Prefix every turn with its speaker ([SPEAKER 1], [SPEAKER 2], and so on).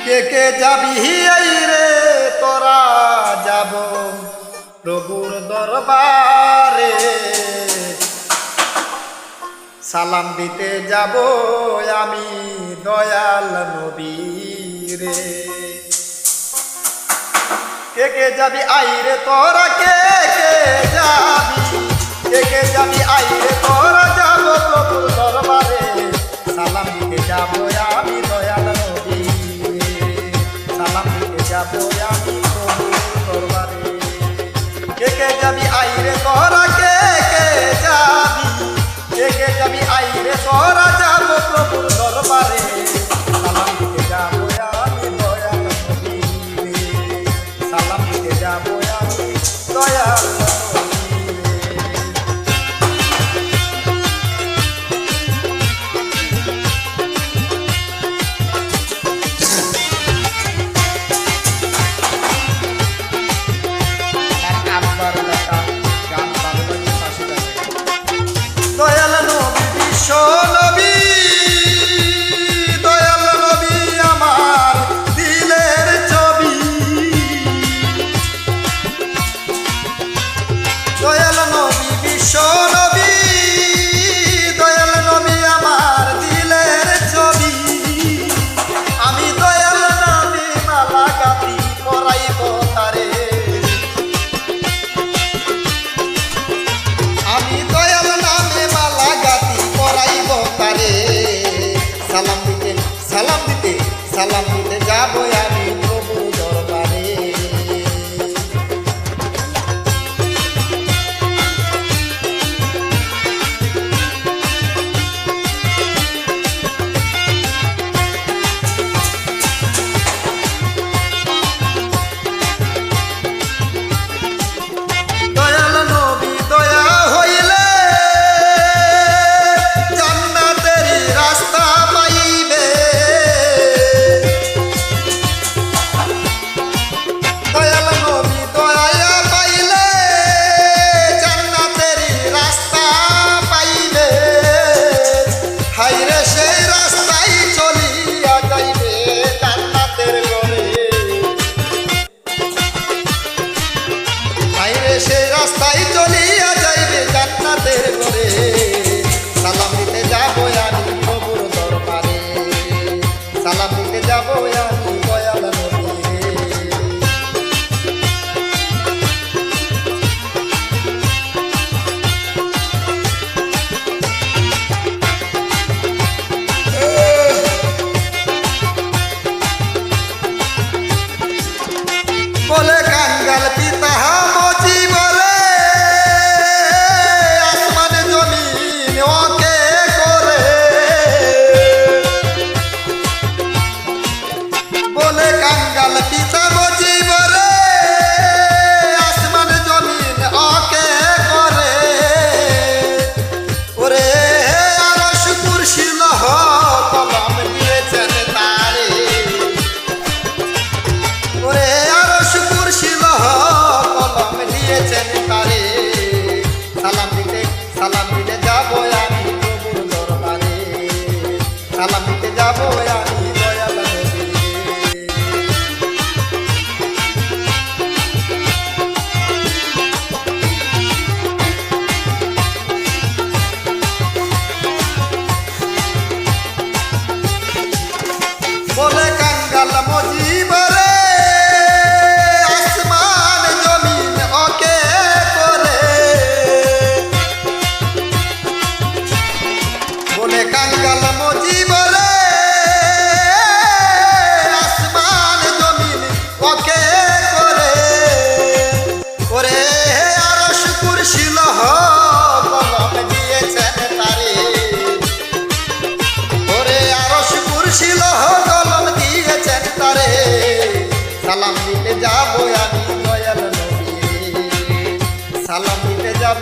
[SPEAKER 1] কে কে যাবি এই রে তোরা যাব প্রভুর দরবারে সালাম দিতে যাব আমি দয়াল নবীরে। কে কে যাবি আইরে তোরা কে কে যাবি, কে কে যাবি আইরে তোরা যাব প্রভুর দরবারে সালাম দিতে যাব আমি দয়াল নবীরে। সালাম দিতে যাব আমি প্রভুর দরবারে। কে কে যাবি আইরে তোরা কে কে যাবি, কে কে যাবি আইরে তোরা যাব প্রভুর দরবারে সালাম দিতে যাব আমি দয়াল নবীরে। সালাম দিতে যাব আমি দয়াল দয়াল নবী বিশ্ব নবী, দয়াল নবী আমার দিলের ছবি। দয়াল নবী বিশ্ব নবী, দয়াল নবী আমার দিলের ছবি। আমি দয়াল নবী মালা গাঁথি পরাইব তারে, আমি দয়াল নামে মালা গাঁথি পরাইব তারে। সালাম দিতে সালাম দিতে সালাম দিতে যাব আমি প্রভু দরবারে। দয়াল নবী দয়া হইলে জান্নাতের রাস্তা পাইবে। দয়াল নবী দয়া পাইলে জান্নাতের রাস্তা পাইবে। হায়রে সেই রাস্তায় চলিয়া যাইবে জান্নাতের ঘরে। হায়রে সেই রাস্তায় চলিয়া যাইবে জান্নাতের ঘরে। সালাম দিতে যাব আমি প্রভুর দরবারে, সালাম দিতে যাব আমি দয়াল নবীরে। বলে কাঙ্গাল পিতা মজিবরে আসমান জমিন ওকে করে। বলে কাঙ্গাল পিতা মজিবরে আসমান জমিন ওকে করে। ওরে আরশ কুরসি লৌহ কলম দিয়েছেন তারে। ওরে আরশ কুরসি লৌহ কলম দিয়েছেন তারে। সালাম দিতে যাব আমি প্রভুর দরবারে। সালাম দিতে যাব আমি দয়াল নবীরে। বলে কাঙ্গাল মজিবরে আসমান জমিন ওকে করে। বলে কাঙ্গাল মজিবরে আসমান জমিন ওকে করে। ওরে আরশ কুরসি লৌহ কলম দিয়েছেন তারে। ওরে আরশ কুরসি লৌহ কলম দিয়েছেন তারে। সালাম দিতে যাব আমি দয়াল নবীরে। সালাম দিতে যাব